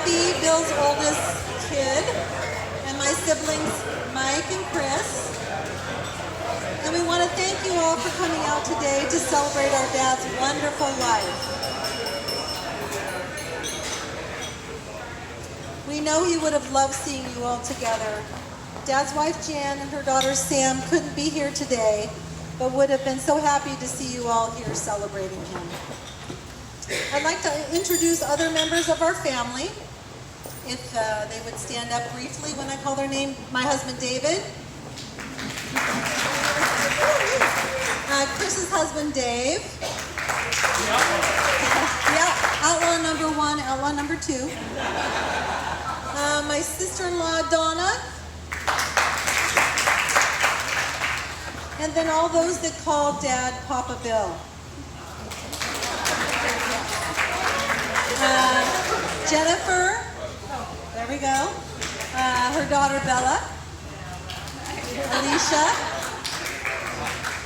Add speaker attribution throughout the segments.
Speaker 1: Kathy, Bill's oldest kid, and my siblings, Mike and Chris. And we want to thank you all for coming out today to celebrate our dad's wonderful life. We know he would have loved seeing you all together. Dad's wife Jan and her daughter Sam couldn't be here today, but would have been so happy to see you all here celebrating him. I'd like to introduce other members of our family. If they would stand up briefly when I call their name. My husband David. Chris's husband Dave. Yeah, outlaw number 1, outlaw number 2. My sister-in-law Donna. And then all those that call Dad Papa Bill. Jennifer, there we go. Her daughter Bella. Alicia.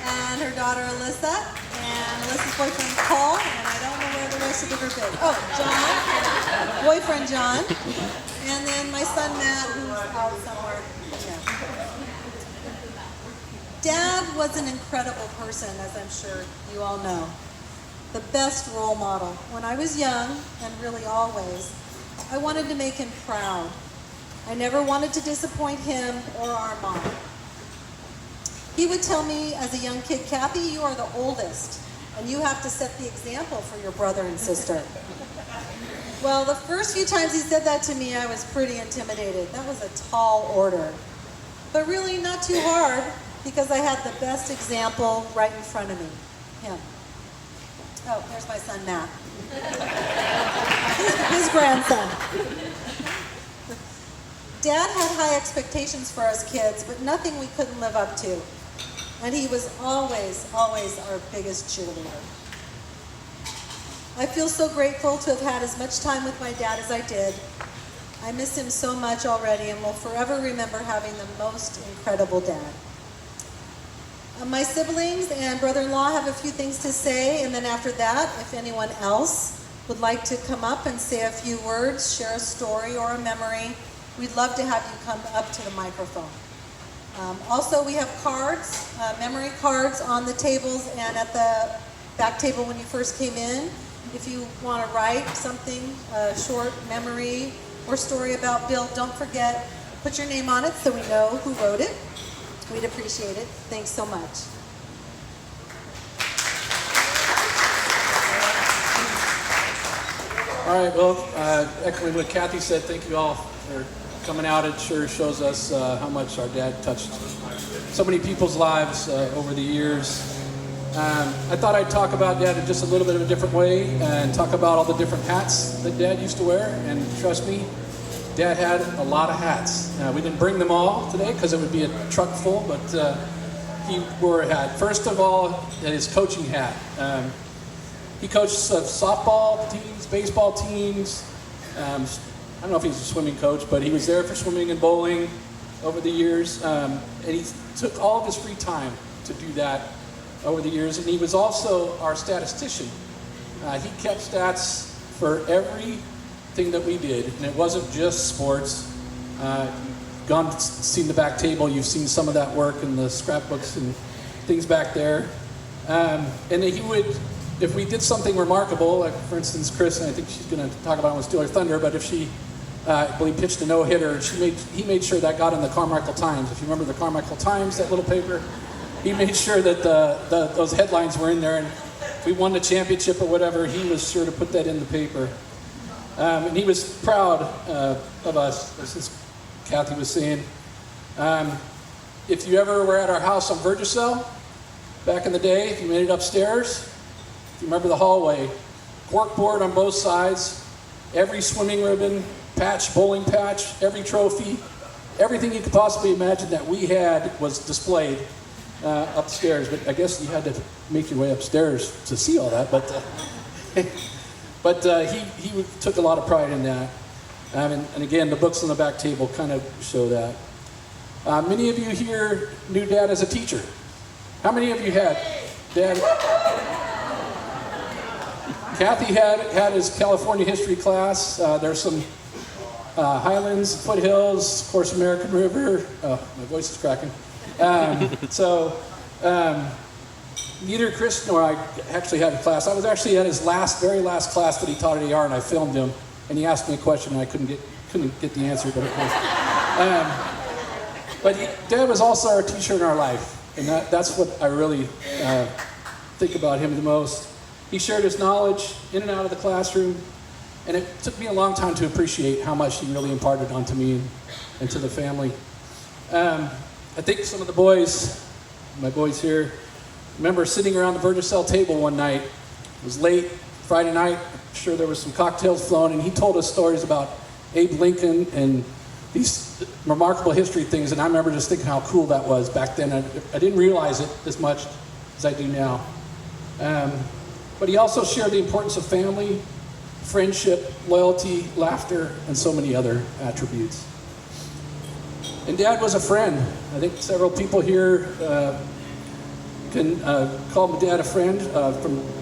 Speaker 1: And her daughter Alyssa. And Alyssa's boyfriend Paul. And I don't know where the rest of the group is. Oh, John. Boyfriend John. And then my son Matt, who's out somewhere. Yeah. Dad was an incredible person, as I'm sure you all know. The best role model. When I was young, and really always, I wanted to make him proud. I never wanted to disappoint him or our mom. He would tell me as a young kid, Kathy, you are the oldest, and you have to set the example for your brother and sister. Well, the first few times he said that to me, I was pretty intimidated. That was a tall order. But really not too hard, because I had the best example right in front of me, him. Oh, there's my son, Matt. His grandson. Dad had high expectations for us kids, but nothing we couldn't live up to. And he was always, always our biggest cheerleader. I feel so grateful to have had as much time with my dad as I did. I miss him so much already and will forever remember having the most incredible dad. My siblings and brother-in-law have a few things to say, and then after that, if anyone else would like to come up and say a few words, share a story or a memory, we'd love to have you come up to the microphone. Also, we have cards, memory cards on the tables and at the back table when you first came in. If you want to write something, a short memory or story about Bill, don't forget, put your name on it so we know who wrote it. We'd appreciate it. Thanks so much.
Speaker 2: All right, well, echoing what Kathy said, thank you all for coming out. It sure shows us how much our dad touched so many people's lives over the years. I thought I'd talk about Dad in just a little bit of a different way and talk about all the different hats that Dad used to wear. And trust me, Dad had a lot of hats. We didn't bring them all today because it would be a truck full, but he wore a hat. First of all, his coaching hat. He coached softball teams, baseball teams. I don't know if he's a swimming coach, but he was there for swimming and bowling over the years. And he took all of his free time to do that over the years. And he was also our statistician. He kept stats for everything that we did, and it wasn't just sports. Gone seen the back table, you've seen some of that work in the scrapbooks and things back there. And he would, if we did something remarkable, like for instance Chris, and I think she's going to talk about it with Steeler Thunder, but if she, I believe, pitched a no-hitter, he made sure that got in the Carmichael Times. If you remember the Carmichael Times, that little paper, he made sure that those headlines were in there, and if we won the championship or whatever, he was sure to put that in the paper. And he was proud of us, as Kathy was saying. If you ever were at our house on Virgicel, back in the day, if you made it upstairs, if you remember the hallway, corkboard on both sides, every swimming ribbon, patch, bowling patch, every trophy, everything you could possibly imagine that we had was displayed upstairs. But I guess you had to make your way upstairs to see all that. But he took a lot of pride in that. And again, the books on the back table kind of show that. Many of you here knew Dad as a teacher. How many of you had Dad? Kathy had his California history class. There's some Highlands, Foothills, of course, American River. Oh, my voice is cracking. Neither Chris nor I actually had a class. I was actually at his very last class that he taught at AR, and I filmed him, and he asked me a question, and I couldn't get the answer, but of course. Dad was also our teacher in our life, and that's what I really think about him the most. He shared his knowledge in and out of the classroom, and it took me a long time to appreciate how much he really imparted onto me and to the family. I think some of the boys, my boys here, remember sitting around the Virgicel table one night. It was late, Friday night. I'm sure there was some cocktails flowing, and he told us stories about Abe Lincoln and these remarkable history things, and I remember just thinking how cool that was back then. I didn't realize it as much as I do now. But he also shared the importance of family, friendship, loyalty, laughter, and so many other attributes. And Dad was a friend. I think several people here can call my dad a friend.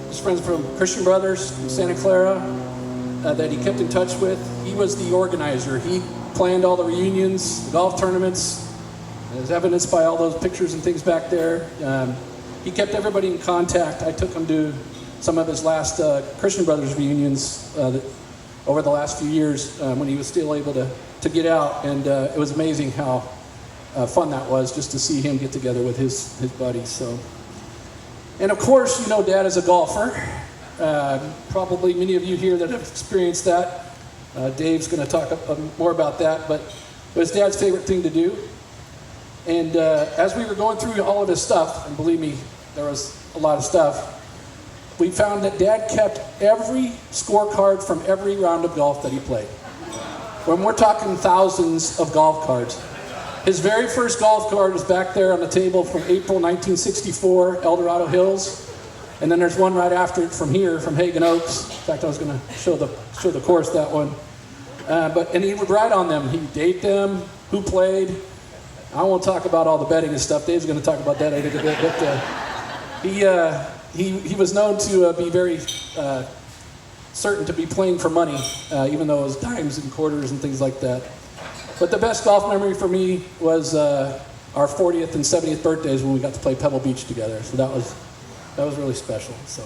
Speaker 2: His friends from Christian Brothers, Santa Clara, that he kept in touch with. He was the organizer. He planned all the reunions, the golf tournaments, as evidenced by all those pictures and things back there. He kept everybody in contact. I took him to some of his last Christian Brothers reunions over the last few years when he was still able to get out, and it was amazing how fun that was just to see him get together with his buddies. So, and of course, you know, Dad is a golfer. Probably many of you here that have experienced that. Dave's going to talk more about that, but it was Dad's favorite thing to do. And as we were going through all of this stuff, and believe me, there was a lot of stuff, we found that Dad kept every scorecard from every round of golf that he played. When we're talking thousands of golf cards. His very first golf card is back there on the table from April 1964, El Dorado Hills. And then there's one right after it from here, from Hagen Oaks. In fact, I was going to show the course, that one. And he would write on them. He'd date them, who played. I won't talk about all the betting and stuff. Dave's going to talk about that I think a bit. But he was known to be very certain to be playing for money, even though it was dimes and quarters and things like that. But the best golf memory for me was our 40th and 70th birthdays when we got to play Pebble Beach together. So that was really special. So,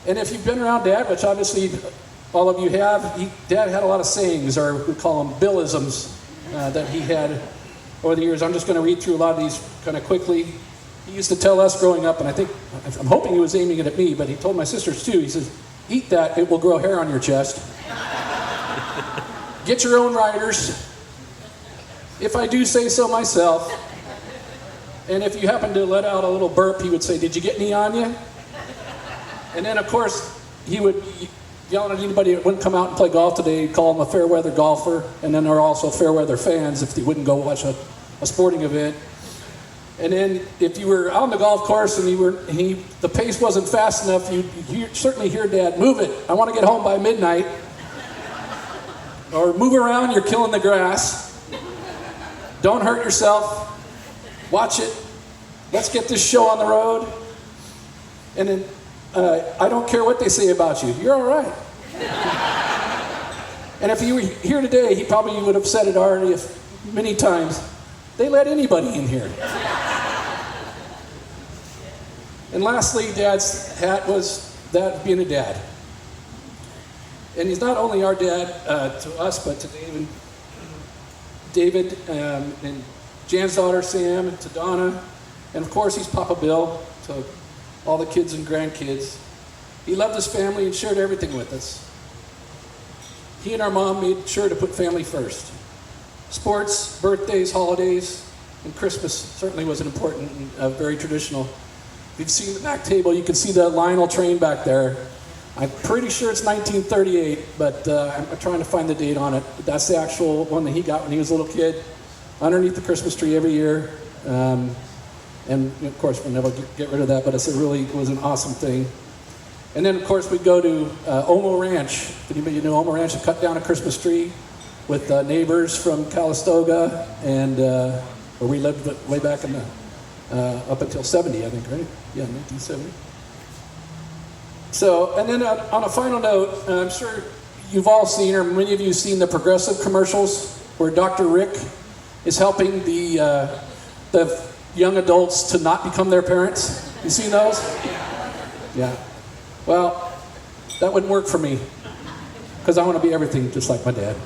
Speaker 2: and if you've been around Dad, which obviously all of you have, Dad had a lot of sayings, or we call them Billisms, that he had over the years. I'm just going to read through a lot of these kind of quickly. He used to tell us growing up, and I'm hoping he was aiming it at me, but he told my sisters too. He says, "Eat that, it will grow hair on your chest. Get your own riders. If I do say so myself." And if you happen to let out a little burp, he would say, "Did you get any on you?" And then, of course, he would yell at anybody that wouldn't come out and play golf today. He'd call them a fair weather golfer. And then there are also fair weather fans if they wouldn't go watch a sporting event. And then if you were on the golf course and the pace wasn't fast enough, you'd certainly hear Dad, "Move it. I want to get home by midnight." Or, "Move around, you're killing the grass. Don't hurt yourself. Watch it. Let's get this show on the road." And then, "I don't care what they say about you. You're all right." And if you were here today, he probably would have said it already many times. They let anybody in here. And lastly, Dad's hat was that of being a dad. And he's not only our dad to us, but to David and Jan's daughter, Sam, and to Donna. And of course, he's Papa Bill to all the kids and grandkids. He loved his family and shared everything with us. He and our mom made sure to put family first. Sports, birthdays, holidays, and Christmas certainly was an important and very traditional. If you've seen the back table, you can see the Lionel train back there. I'm pretty sure it's 1938, but I'm trying to find the date on it. But that's the actual one that he got when he was a little kid, underneath the Christmas tree every year. And of course, we'll never get rid of that, but it was an awesome thing. And then, of course, we'd go to Omo Ranch. If anybody knew Omo Ranch, to cut down a Christmas tree with neighbors from Calistoga, and where we lived way back in the up until 70, I think, right? Yeah, 1970. So, and then on a final note, I'm sure you've all seen, or many of you have seen the Progressive commercials where Dr. Rick is helping the young adults to not become their parents. You seen those? Yeah. Well, that wouldn't work for me because I want to be everything just like my dad.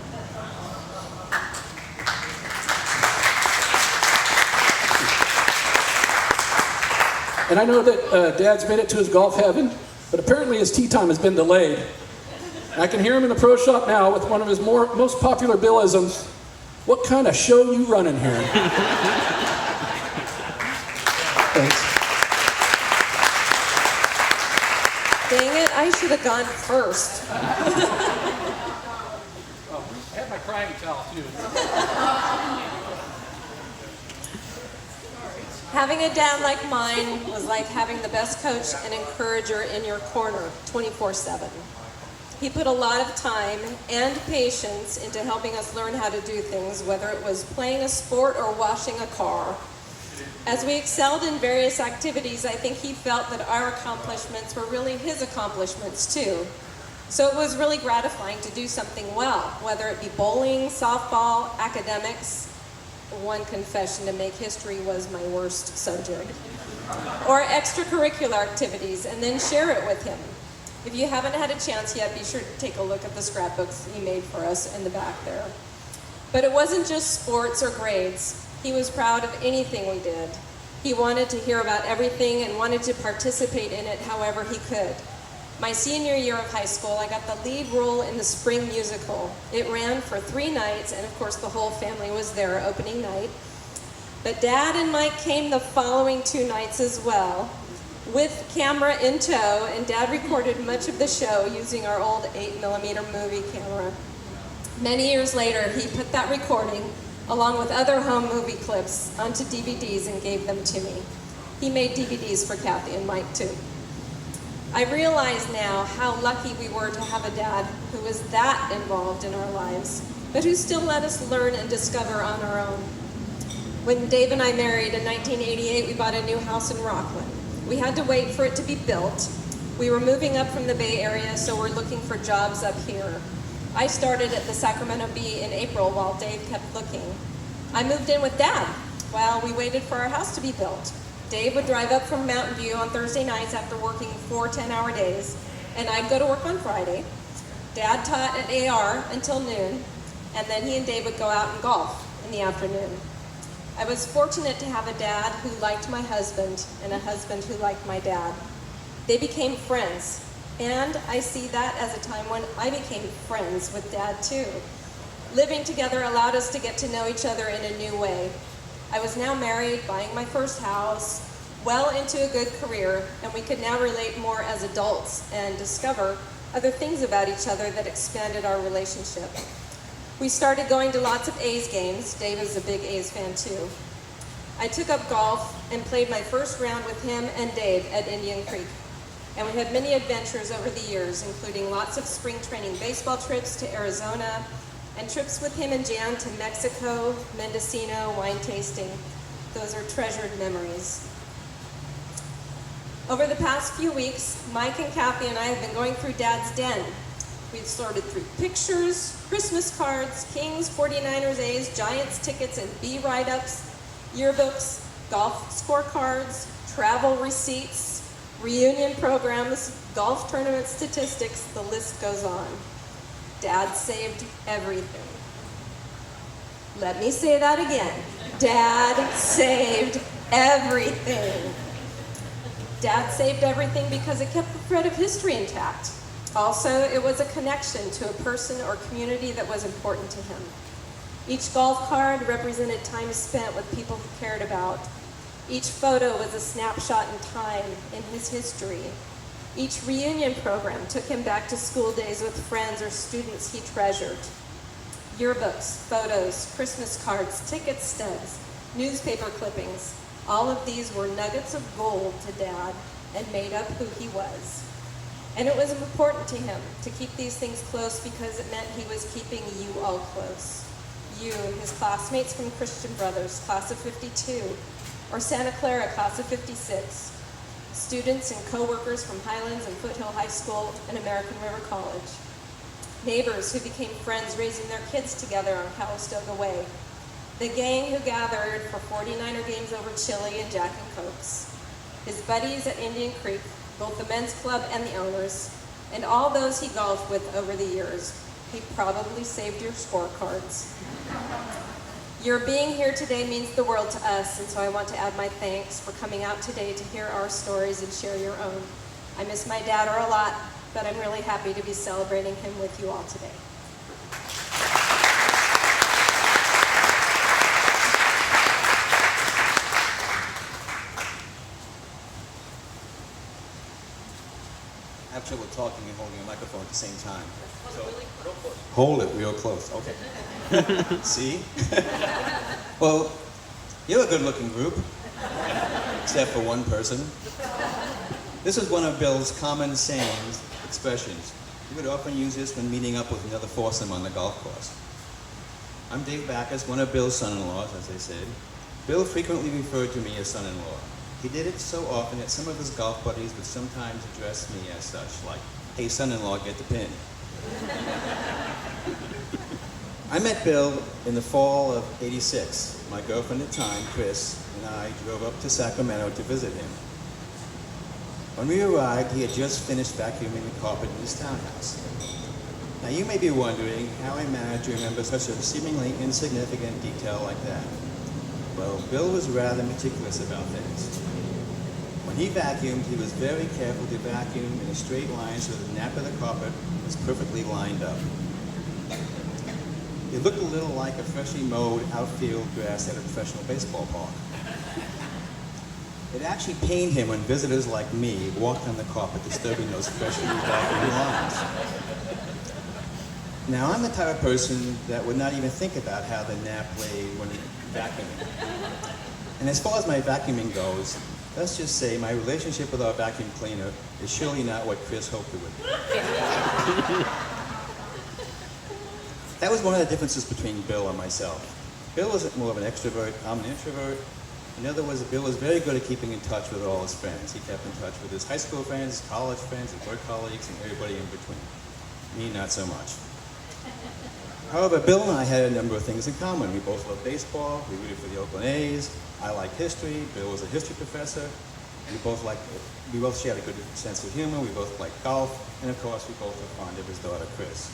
Speaker 2: And I know that Dad's made it to his golf heaven, but apparently his tee time has been delayed. I can hear him in the pro shop now with one of his most popular Billisms. What kind of show you running here? Thanks.
Speaker 3: Dang it, I should have gone first.
Speaker 2: Oh, I had my crying towel too.
Speaker 3: Having a dad like mine was like having the best coach and encourager in your corner 24/7. He put a lot of time and patience into helping us learn how to do things, whether it was playing a sport or washing a car. As we excelled in various activities, I think he felt that our accomplishments were really his accomplishments too. So it was really gratifying to do something well, whether it be bowling, softball, academics. One confession to make, history was my worst subject. Or extracurricular activities, and then share it with him. If you haven't had a chance yet, be sure to take a look at the scrapbooks he made for us in the back there. But it wasn't just sports or grades. He was proud of anything we did. He wanted to hear about everything and wanted to participate in it however he could. My senior year of high school, I got the lead role in the spring musical. It ran for 3 nights, and of course the whole family was there opening night. But Dad and Mike came the following 2 nights as well, with camera in tow, and Dad recorded much of the show using our old 8mm movie camera. Many years later, he put that recording, along with other home movie clips, onto DVDs and gave them to me. He made DVDs for Kathy and Mike too. I realize now how lucky we were to have a dad who was that involved in our lives, but who still let us learn and discover on our own. When Dave and I married in 1988, we bought a new house in Rockland. We had to wait for it to be built. We were moving up from the Bay Area, so we're looking for jobs up here. I started at the Sacramento Bee in April while Dave kept looking. I moved in with Dad while we waited for our house to be built. Dave would drive up from Mountain View on Thursday nights after working 4 10-hour days, and I'd go to work on Friday. Dad taught at AR until noon, and then he and Dave would go out and golf in the afternoon. I was fortunate to have a dad who liked my husband and a husband who liked my dad. They became friends, and I see that as a time when I became friends with Dad too. Living together allowed us to get to know each other in a new way. I was now married, buying my first house, well into a good career, and we could now relate more as adults and discover other things about each other that expanded our relationship. We started going to lots of A's games. Dave is a big A's fan too. I took up golf and played my first round with him and Dave at Indian Creek. And we had many adventures over the years, including lots of spring training baseball trips to Arizona, and trips with him and Jan to Mexico, Mendocino, wine tasting. Those are treasured memories. Over the past few weeks, Mike and Kathy and I have been going through Dad's den. We've sorted through pictures, Christmas cards, Kings, 49ers, A's, Giants tickets, and B write-ups, yearbooks, golf scorecards, travel receipts, reunion programs, golf tournament statistics, the list goes on. Dad saved everything. Let me say that again. Dad saved everything. Dad saved everything because it kept the thread of history intact. Also, it was a connection to a person or community that was important to him. Each golf card represented time spent with people he cared about. Each photo was a snapshot in time in his history. Each reunion program took him back to school days with friends or students he treasured. Yearbooks, photos, Christmas cards, ticket stubs, newspaper clippings, all of these were nuggets of gold to Dad and made up who he was. And it was important to him to keep these things close because it meant he was keeping you all close. You, his classmates from Christian Brothers, class of 52, or Santa Clara, class of 56, students and co-workers from Highlands and Foothill High School and American River College. neighbors who became friends raising their kids together on Calistoga Way, the gang who gathered for 49er games over chili and Jack and Cokes, his buddies at Indian Creek, both the men's club and the owners, and all those he golfed with over the years. He probably saved your scorecards. Your being here today means the world to us, and so I want to add my thanks for coming out today to hear our stories and share your own. I miss my dad a lot, but I'm really happy to be celebrating him with you all today.
Speaker 4: I have trouble talking and holding a microphone at the same time. So, hold it real close. Okay. See? Well, you're a good-looking group, except for one person. This is one of Bill's common sayings, expressions. He would often use this when meeting up with another foursome on the golf course. I'm Dave Backus, one of Bill's son-in-laws, as they said. Bill frequently referred to me as son-in-law. He did it so often that some of his golf buddies would sometimes address me as such, like, "Hey, son-in-law, get the pin." I met Bill in the fall of '86. My girlfriend at the time, Chris, and I drove up to Sacramento to visit him. When we arrived, he had just finished vacuuming the carpet in his townhouse. Now you may be wondering how I managed to remember such a seemingly insignificant detail like that. Well, Bill was rather meticulous about things. When he vacuumed, he was very careful to vacuum in a straight line so the nap of the carpet was perfectly lined up. It looked a little like a freshly mowed outfield grass at a professional baseball park. It actually pained him when visitors like me walked on the carpet disturbing those freshly vacuumed lines. Now, I'm the type of person that would not even think about how the nap laid when vacuuming. And as far as my vacuuming goes, let's just say my relationship with our vacuum cleaner is surely not what Chris hoped it would be. That was one of the differences between Bill and myself. Bill was more of an extrovert, I'm an introvert. In other words, Bill was very good at keeping in touch with all his friends. He kept in touch with his high school friends, college friends, his work colleagues, and everybody in between. Me, not so much. However, Bill and I had a number of things in common. We both loved baseball, we rooted for the Oakland A's, I liked history, Bill was a history professor, we both shared a good sense of humor, we both liked golf, and of course we both were fond of his daughter, Chris.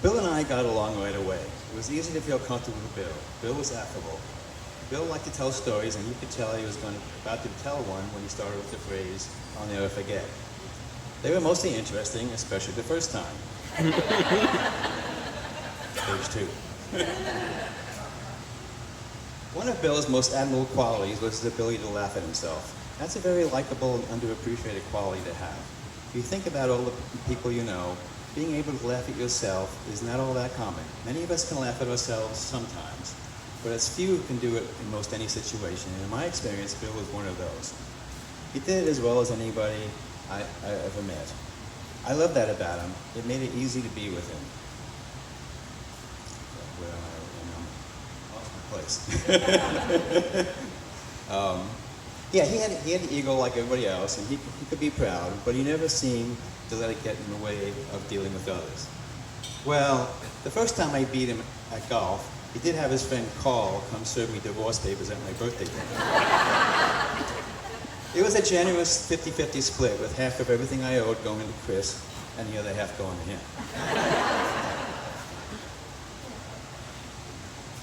Speaker 4: Bill and I got along right away. It was easy to feel comfortable with Bill. Bill was affable. Bill liked to tell stories, and you could tell he was about to tell one when he started with the phrase, "I'll never forget." They were mostly interesting, especially the first time. Stage two. One of Bill's most admirable qualities was his ability to laugh at himself. That's a very likable and underappreciated quality to have. If you think about all the people you know, being able to laugh at yourself is not all that common. Many of us can laugh at ourselves sometimes, but it's few who can do it in most any situation. And in my experience, Bill was one of those. He did it as well as anybody I ever met. I love that about him. It made it easy to be with him. Where am I? Lost my place. Yeah, he had an ego like everybody else, and he could be proud, but he never seemed to let it get in the way of dealing with others. Well, the first time I beat him at golf, he did have his friend Carl come serve me divorce papers at my birthday dinner. It was a generous 50-50 split, with half of everything I owed going to Chris and the other half going to him.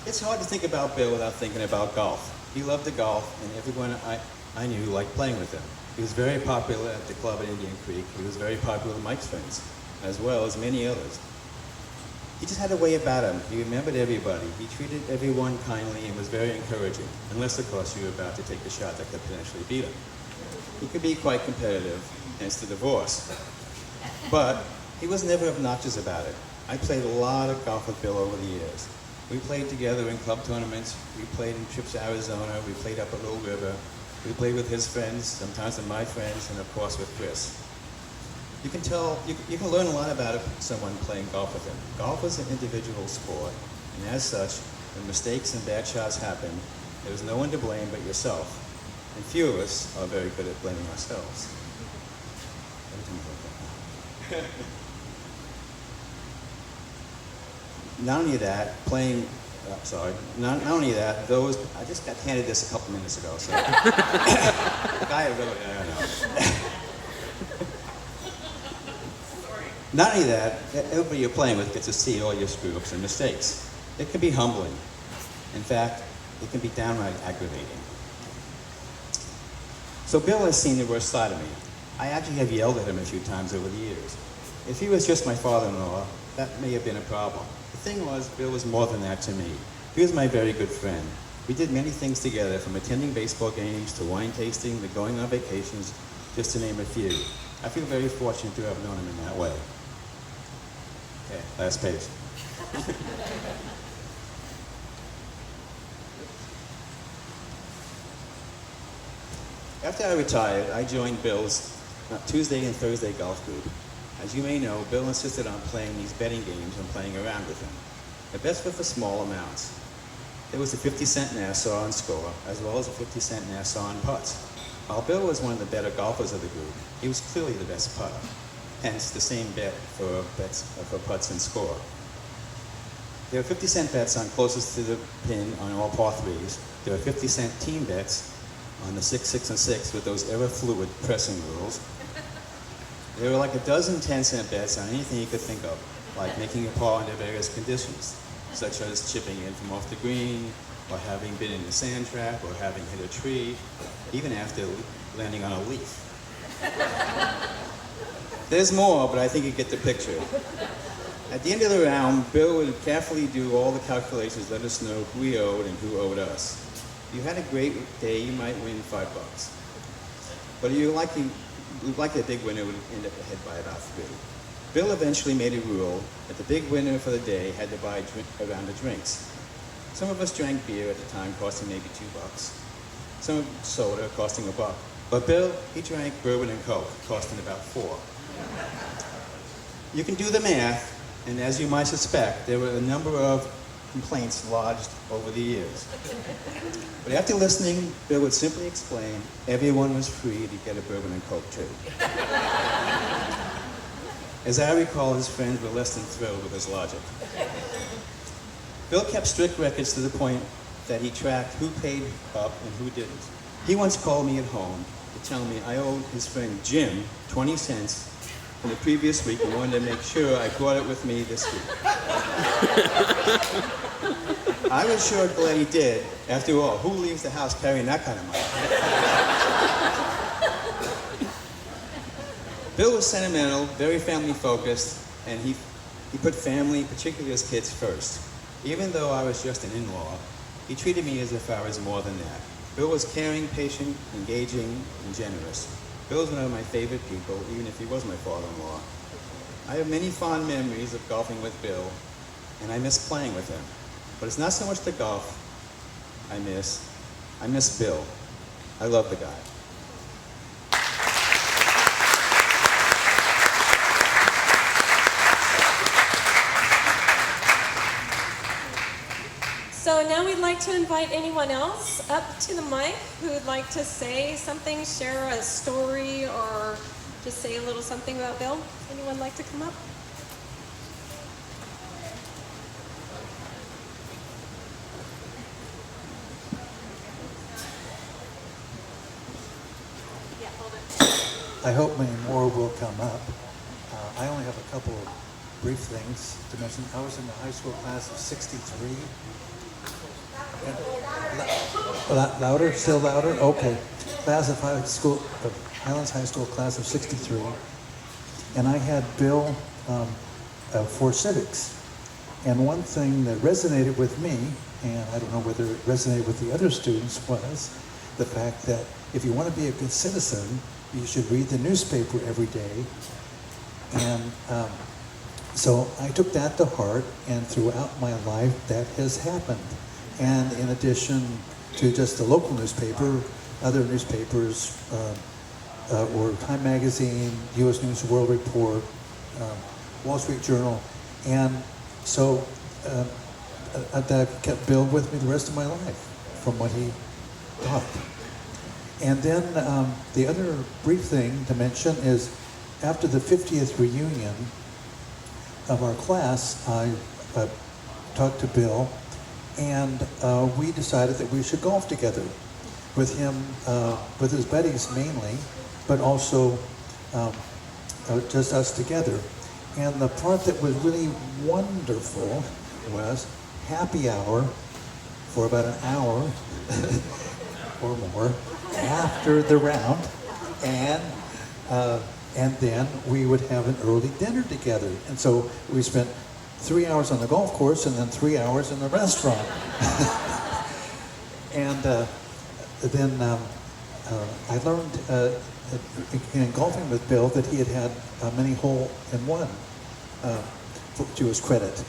Speaker 4: It's hard to think about Bill without thinking about golf. He loved to golf, and everyone I knew liked playing with him. He was very popular at the club at Indian Creek. He was very popular with Mike's friends, as well as many others. He just had a way about him. He remembered everybody. He treated everyone kindly and was very encouraging, unless, of course, you were about to take the shot that could potentially beat him. He could be quite competitive, hence the divorce. But he was never obnoxious about it. I played a lot of golf with Bill over the years. We played together in club tournaments. We played in trips to Arizona. We played up at Little River. We played with his friends, sometimes with my friends, and of course with Chris. You can tell, you can learn a lot about someone playing golf with him. Golf is an individual sport, and as such, when mistakes and bad shots happen, there's no one to blame but yourself. And few of us are very good at blaming ourselves. not only that, not only that, I just got handed this a couple minutes ago, so. The guy really, I don't know. Not only that, everybody you're playing with gets to see all your screw-ups and mistakes. It can be humbling. In fact, it can be downright aggravating. So Bill has seen the worst side of me. I actually have yelled at him a few times over the years. If he was just my father-in-law, that may have been a problem. The thing was, Bill was more than that to me. He was my very good friend. We did many things together, from attending baseball games to wine tasting to going on vacations, just to name a few. I feel very fortunate to have known him in that way. Okay, last page. After I retired, I joined Bill's Tuesday and Thursday golf group. As you may know, Bill insisted on playing these betting games and playing around with him. The bets were for small amounts. There was a 50-cent Nassau on score, as well as a 50-cent Nassau on putts. While Bill was one of the better golfers of the group, he was clearly the best putter. Hence, the same bet for putts and score. There are 50-cent bets on closest to the pin on all par threes. There are 50-cent team bets on the 6, 6, and 6 with those ever-fluid pressing rules. There were like a dozen 10-cent bets on anything you could think of, like making a par under various conditions, such as chipping in from off the green, or having been in the sand trap, or having hit a tree, even after landing on a leaf. There's more, but I think you get the picture. At the end of the round, Bill would carefully do all the calculations, let us know who we owed and who owed us. If you had a great day, you might win $5. But if you like the big winner would end up ahead by about 3. Bill eventually made a rule that the big winner for the day had to buy a round of drinks. Some of us drank beer at the time, costing maybe $2. Some soda, costing $1. But Bill, he drank bourbon and Coke, costing about $4. You can do the math, and as you might suspect, there were a number of complaints lodged over the years. But after listening, Bill would simply explain everyone was free to get a bourbon and Coke too. As I recall, his friends were less than thrilled with his logic. Bill kept strict records to the point that he tracked who paid up and who didn't. He once called me at home to tell me I owed his friend Jim 20 cents from the previous week and wanted to make sure I brought it with me this week. I was sure glad he did. After all, who leaves the house carrying that kind of money? Bill was sentimental, very family-focused, and he put family, particularly his kids, first. Even though I was just an in-law, he treated me as if I was more than that. Bill was caring, patient, engaging, and generous. Bill was one of my favorite people, even if he was my father-in-law. I have many fond memories of golfing with Bill, and I miss playing with him. But it's not so much the golf I miss Bill. I love the guy.
Speaker 3: So now we'd like to invite anyone else up to the mic who would like to say something, share a story, or just say a little something about Bill. Anyone like to come up? Yeah, hold it.
Speaker 5: I hope many more will come up. I only have a couple of brief things to mention. I was in the high school class of 63. Louder? Still louder? Okay. Class of Highlands High School class of 63. And I had Bill for civics. And one thing that resonated with me, and I don't know whether it resonated with the other students, was the fact that if you want to be a good citizen, you should read the newspaper every day. And so I took that to heart, and throughout my life, that has happened. And in addition to just the local newspaper, other newspapers were Time Magazine, U.S. News World Report, Wall Street Journal, and so that kept Bill with me the rest of my life from what he taught. And then the other brief thing to mention is after the 50th reunion of our class, I talked to Bill, and we decided that we should golf together with him, with his buddies mainly, but also just us together. And the part that was really wonderful was happy hour for about an hour or more after the round, and then we would have an early dinner together. And so we spent 3 hours on the golf course and then 3 hours in the restaurant. And then I learned in golfing with Bill that he had had many hole-in-one to his credit.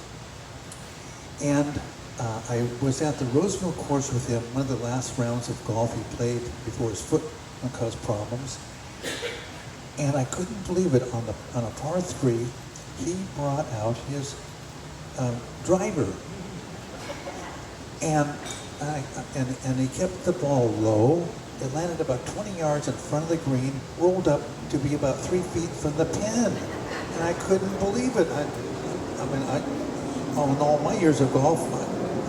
Speaker 5: And I was at the Roseville course with him, one of the last rounds of golf he played before his foot caused problems. And I couldn't believe it, on a par 3, he brought out his driver. And he kept the ball low. It landed about 20 yards in front of the green, rolled up to be about 3 feet from the pin. And I couldn't believe it. In all my years of golf,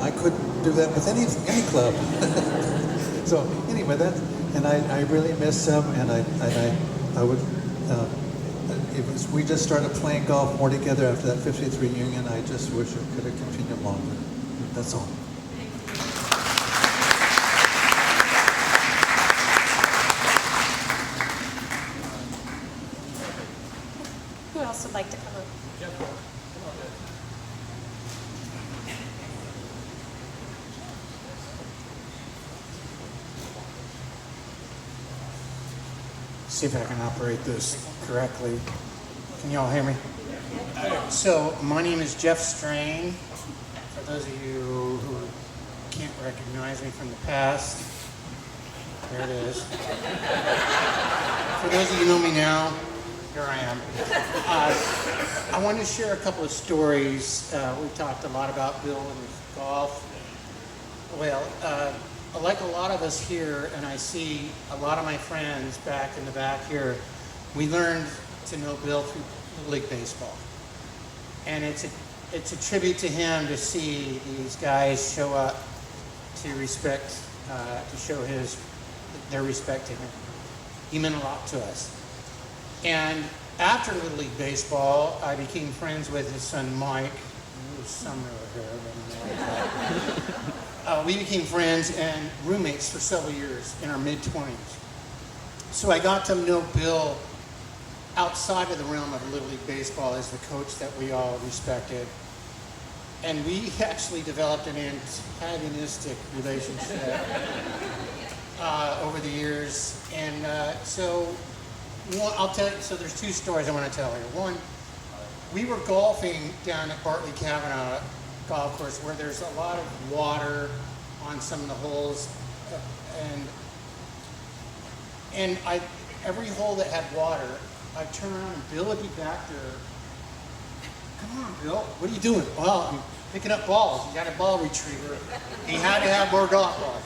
Speaker 5: I couldn't do that with any club. So anyway, I really miss him, and I would, we just started playing golf more together after that 50th reunion. I just wish it could have continued longer. That's all.
Speaker 3: Who else would like to come up?
Speaker 6: See if I can operate this correctly. Can you all hear me? So my name is Jeff Strain. For those of you who can't recognize me from the past, there it is. For those of you who know me now, here I am. I wanted to share a couple of stories. We talked a lot about Bill and his golf. Well, like a lot of us here, and I see a lot of my friends back in the back here, we learned to know Bill through Little League Baseball. And it's a tribute to him to see these guys show up to respect, to show their respect to him. He meant a lot to us. And after Little League Baseball, I became friends with his son Mike. He was somewhere here. We became friends and roommates for several years in our mid-20s. So I got to know Bill outside of the realm of Little League Baseball as the coach that we all respected. And we actually developed an antagonistic relationship over the years. And I'll tell you, so there's two stories I want to tell here. One, we were golfing down at Bartley Kavanaugh Golf Course where there's a lot of water on some of the holes, and every hole that had water, I'd turn around and Bill would be back there. Come on, Bill, what are you doing? Well, I'm picking up balls. He got a ball retriever. He had to have more golf balls.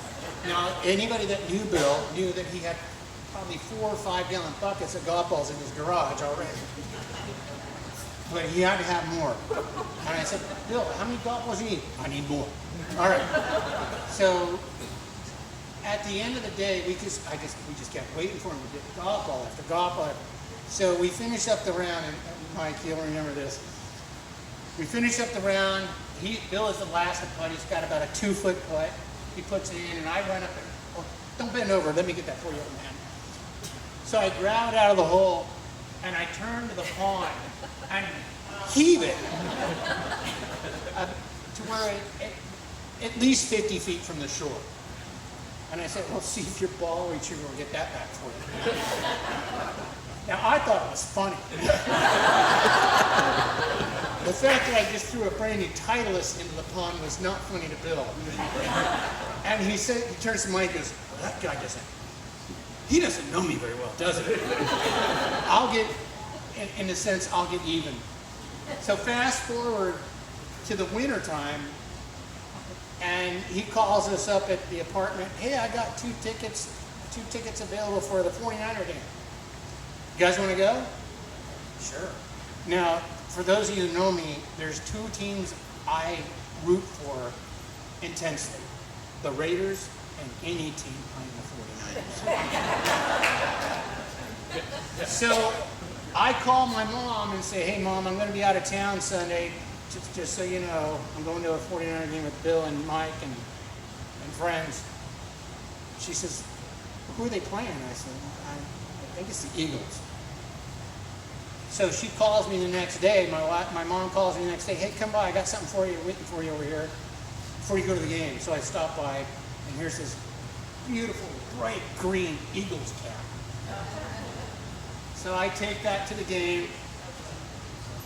Speaker 6: Now, anybody that knew Bill knew that he had probably 4 or 5 gallon buckets of golf balls in his garage already. But he had to have more. And I said, Bill, how many golf balls do you need? I need more. All right. So at the end of the day, we just kept waiting for him to get golf ball after golf ball. So we finished up the round, and Mike, you'll remember this. We finished up the round. Bill is the last to putt. He's got about a 2-foot putt. He puts it in, and I run up and, oh, don't bend over. Let me get that for you, old man. So I grab it out of the hole, and I turn to the pond and heave it to where at least 50 feet from the shore. And I said, well, see if your ball retriever will get that back for you. Now, I thought it was funny. The fact that I just threw a brand new Titleist into the pond was not funny to Bill. And he turns to Mike and goes, well, that guy he doesn't know me very well, does he? I'll get, in a sense, I'll get even. So fast forward to the winter time, and he calls us up at the apartment. Hey, I got two tickets available for the 49er game. You guys want to go? Sure. Now, for those of you who know me, there's 2 teams I root for intensely. The Raiders and any team playing the 49ers. So I call my mom and say, hey Mom, I'm going to be out of town Sunday, just so you know. I'm going to a 49er game with Bill and Mike and friends. She says, who are they playing? I said, I think it's the Eagles. So she calls me the next day, my mom calls me the next day, hey, come by, I got something for you, waiting for you over here, before you go to the game. So I stop by, and here's this beautiful, bright green Eagles cap. So I take that to the game,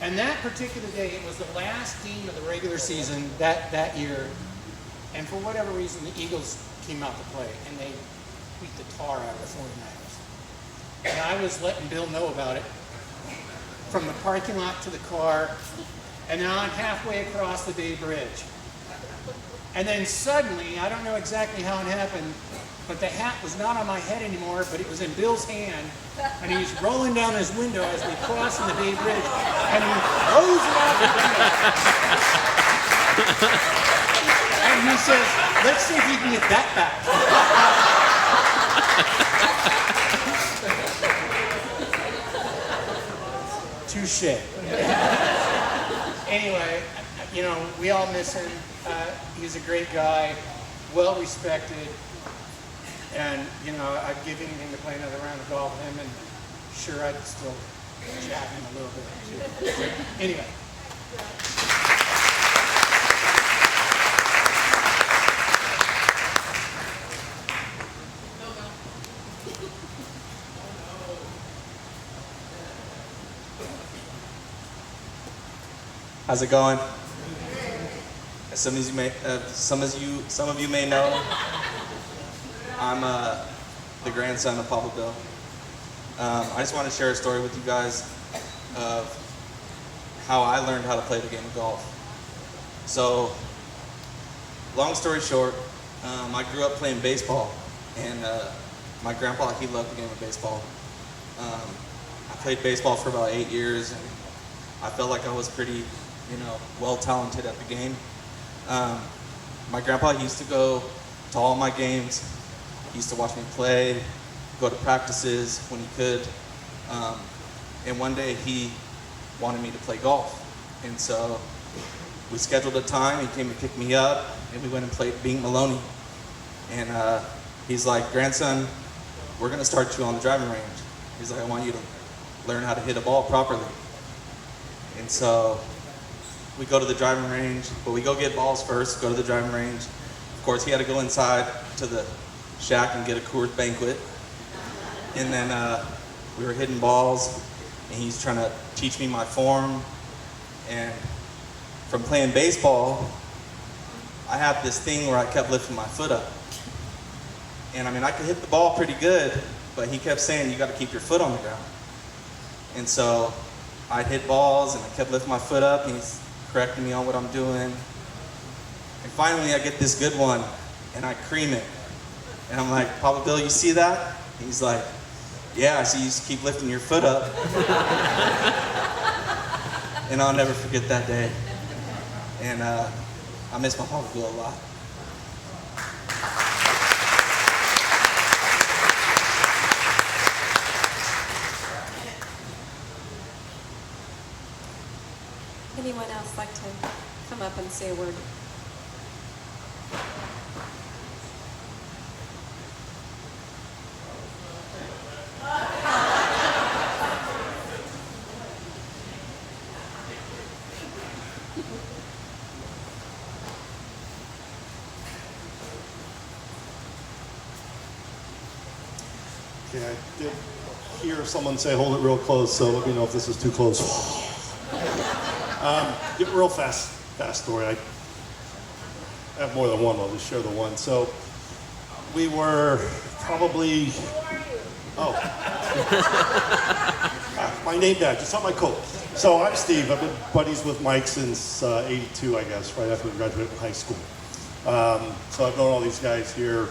Speaker 6: and that particular day, it was the last game of the regular season that year, and for whatever reason, the Eagles came out to play, and they beat the tar out of the 49ers. And I was letting Bill know about it, from the parking lot to the car, and now I'm halfway across the Bay Bridge. And then suddenly, I don't know exactly how it happened, but the hat was not on my head anymore, but it was in Bill's hand, and he's rolling down his window as we cross in the Bay Bridge, and he throws it out the window. And he says, let's see if you can get that back. Touche. Anyway, you know, we all miss him. He's a great guy, well respected, and you know, I'd give anything to play another round of golf with him, and sure, I'd still chat him a little bit too. So, anyway.
Speaker 7: How's it going? As some of you may know, I'm the grandson of Papa Bill. I just want to share a story with you guys of how I learned how to play the game of golf. So, long story short, I grew up playing baseball, and my grandpa, he loved the game of baseball. I played baseball for about 8 years, and I felt like I was pretty, well talented at the game. My grandpa, he used to go to all my games. He used to watch me play, go to practices when he could. And one day he wanted me to play golf. And so we scheduled a time, he came and picked me up, and we went and played Bing Maloney. And he's like, grandson, we're gonna start you on the driving range. He's like, I want you to learn how to hit a ball properly. And so we go to the driving range, but we go get balls first, go to the driving range. Of course, he had to go inside to the shack and get a Coors Banquet. And then we were hitting balls, and he's trying to teach me my form. And from playing baseball, I had this thing where I kept lifting my foot up. And I could hit the ball pretty good, but he kept saying, you got to keep your foot on the ground. And so I'd hit balls, and I kept lifting my foot up, and he's correcting me on what I'm doing. And finally, I get this good one, and I cream it. And I'm like, Papa Bill, you see that? He's like, yeah, I see you just keep lifting your foot up. And I'll never forget that day. And I miss my Papa Bill a lot.
Speaker 3: Anyone else like to come up and say a word?
Speaker 8: Okay, I did hear someone say hold it real close, so let me know if this is too close. Real fast story. I have more than one, I'll just share the one. So we were probably, my name tag, just on my coat. So I'm Steve, I've been buddies with Mike since 82, I guess, right after we graduated from high school. So I've known all these guys here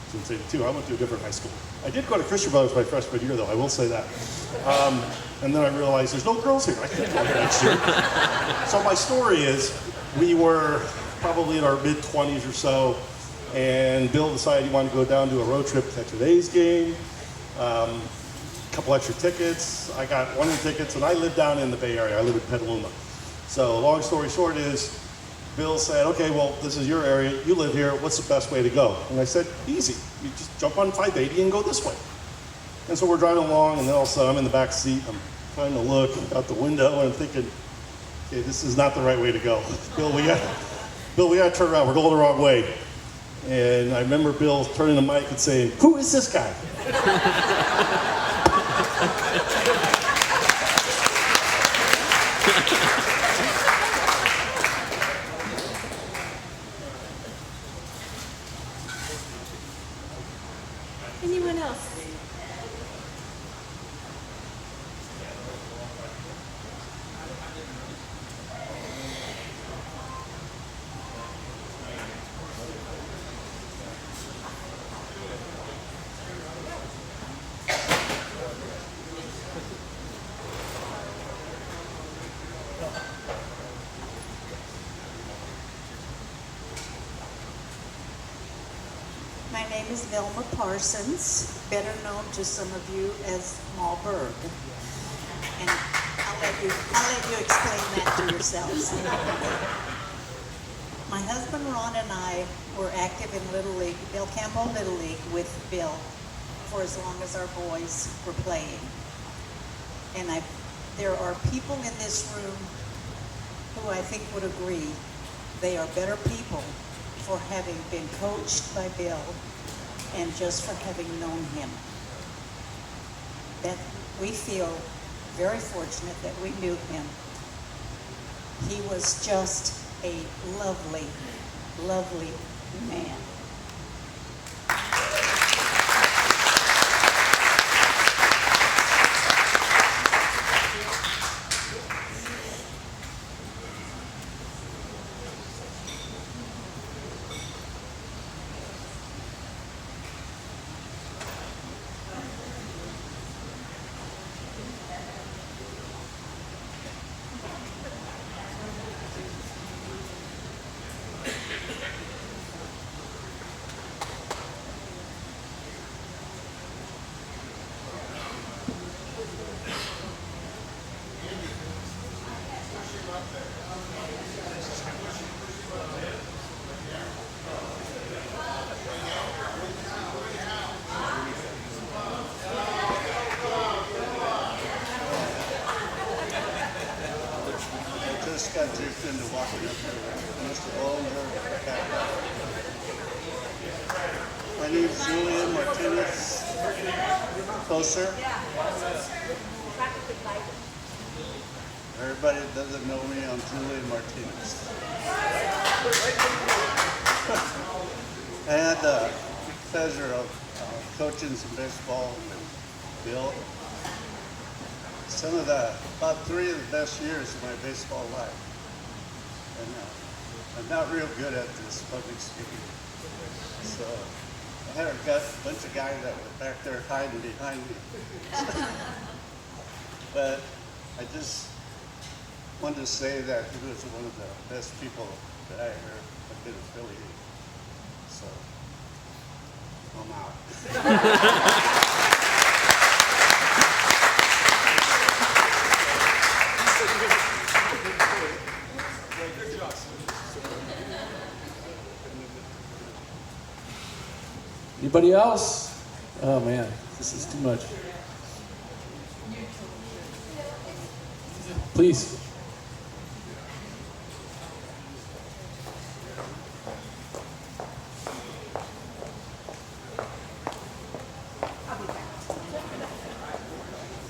Speaker 8: since 82. I went to a different high school. I did go to Christian Brothers my freshman year, though, I will say that. And then I realized there's no girls here. I can't go here next year. So my story is, we were probably in our mid-20s or so, and Bill decided he wanted to go down to a road trip to catch an A's game. A couple extra tickets. I got one of the tickets, and I live down in the Bay Area. I live in Petaluma. So long story short is, Bill said, okay, well, this is your area. You live here. What's the best way to go? And I said, easy. You just jump on 580 and go this way. And so we're driving along, and then all of a sudden I'm in the back seat. I'm trying to look out the window, and I'm thinking, okay, this is not the right way to go. Bill, we got to turn around. We're going the wrong way. And I remember Bill turning the mic and saying, who is this guy?
Speaker 3: Anyone else?
Speaker 9: My name is Velma Parsons, better known to some of you as Ma Berg. And I'll let you explain that to yourselves. My husband Ron and I were active in Little League, Bill Campbell Little League with Bill for as long as our boys were playing. And there are people in this room who I think would agree they are better people for having been coached by Bill and just for having known him. That we feel very fortunate that we knew him. He was just a lovely, lovely man.
Speaker 10: Just got tricked into walking up here. Mr. Bollinger. My name is Julian Martinez. Closer. Everybody that doesn't know me, I'm Julian Martinez. I had the pleasure of coaching some baseball with Bill. About 3 of the best years of my baseball life. And I'm not real good at this public speaking. So I had a bunch of guys that were back there hiding behind me. But I just wanted to say that he was one of the best people that I ever have been affiliated. So I'm out.
Speaker 2: Anybody else? Oh man, this is too much. Please.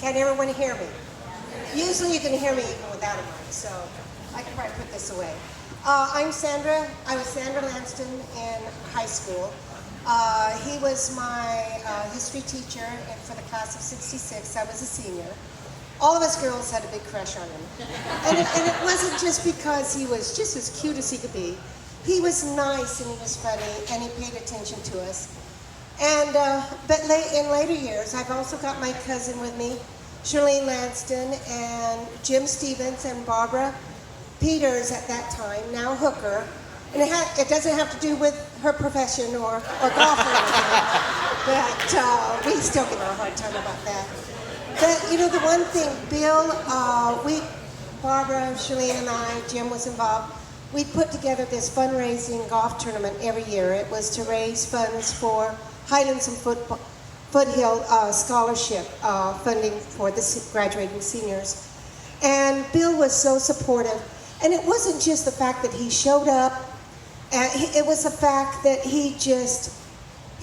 Speaker 11: Can everyone hear me? Usually you can hear me even without a mic, so I can probably put this away. I'm Sandra. I was Sandra Lanston in high school. He was my history teacher for the class of '66. I was a senior. All of us girls had a big crush on him. And it wasn't just because he was just as cute as he could be. He was nice and he was funny and he paid attention to us. And but in later years, I've also got my cousin with me, Charlene Lanston, and Jim Stevens and Barbara Peters at that time, now Hooker, And it doesn't have to do with her profession or golf or anything, but we still give her a hard time about that. But you know, the one thing, Bill, Barbara, Shalene, and I, Jim was involved. We put together this fundraising golf tournament every year. It was to raise funds for Highlands and Foothill scholarship funding for the graduating seniors. And Bill was so supportive. And it wasn't just the fact that he showed up. It was the fact that he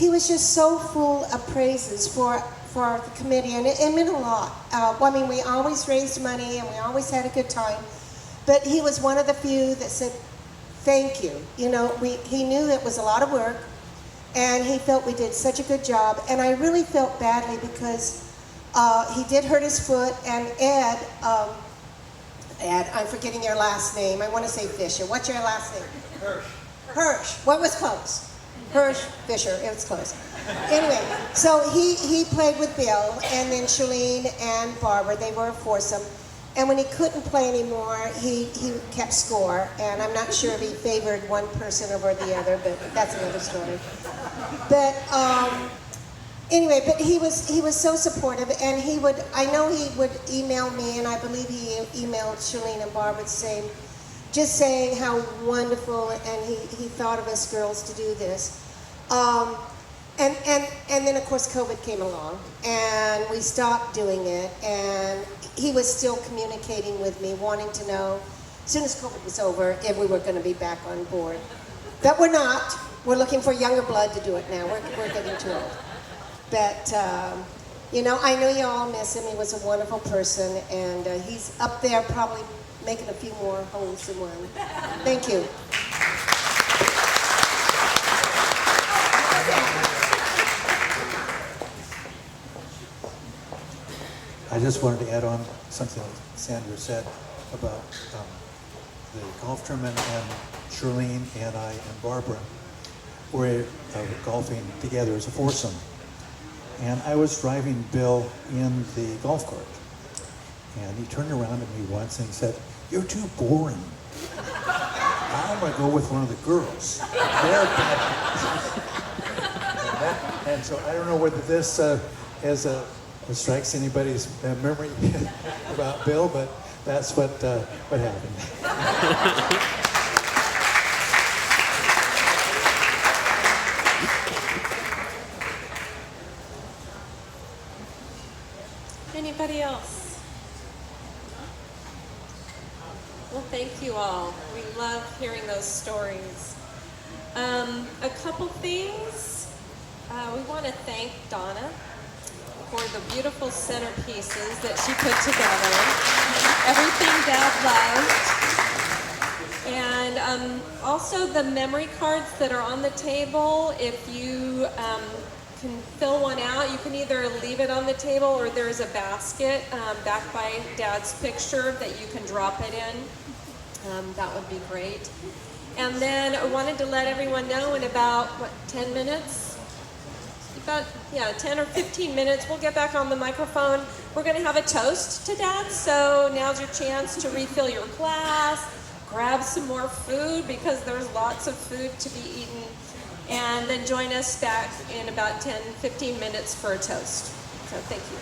Speaker 11: was just so full of praises for the committee, and it meant a lot. I mean, we always raised money and we always had a good time, but he was one of the few that said, thank you. You know, he knew it was a lot of work, and he felt we did such a good job, and I really felt badly because he did hurt his foot, and Ed, I'm forgetting your last name. I want to say Fisher. What's your last name? Hirsch. What was close? Hirsch, Fisher. It was close. Anyway, so he played with Bill, and then Shalene and Barbara. They were a foursome. And when he couldn't play anymore, he kept score. And I'm not sure if he favored one person over the other, but that's another story. But anyway, but he was so supportive, and I know he would email me, and I believe he emailed Shalene and Barbara saying how wonderful, and he thought of us girls to do this. And then of course COVID came along, and we stopped doing it, and he was still communicating with me, wanting to know as soon as COVID was over if we were going to be back on board. But we're not. We're looking for younger blood to do it now. We're getting too old. But you know, I know you all miss him. He was a wonderful person, and he's up there probably making a few more holes than one. Thank you.
Speaker 5: I just wanted to add on something Sandra said about the golf tournament, and Charlene and I and Barbara were golfing together as a foursome. And I was driving Bill in the golf cart, and he turned around at me once and he said, "You're too boring. I want to go with one of the girls. They're better." And so I don't know whether this strikes anybody's memory about Bill, but that's what happened.
Speaker 3: Anybody else? Well, thank you all. We love hearing those stories. A couple things. We want to thank Donna for the beautiful centerpieces that she put together. Everything Dad loved. And also the memory cards that are on the table. If you can fill one out, you can either leave it on the table, or there's a basket back by Dad's picture that you can drop it in. That would be great. And then I wanted to let everyone know in about, 10 minutes? About 10 or 15 minutes, we'll get back on the microphone. We're going to have a toast to Dad, so now's your chance to refill your glass, grab some more food because there's lots of food to be eaten, and then join us back in about 10, 15 minutes for a toast. So thank you.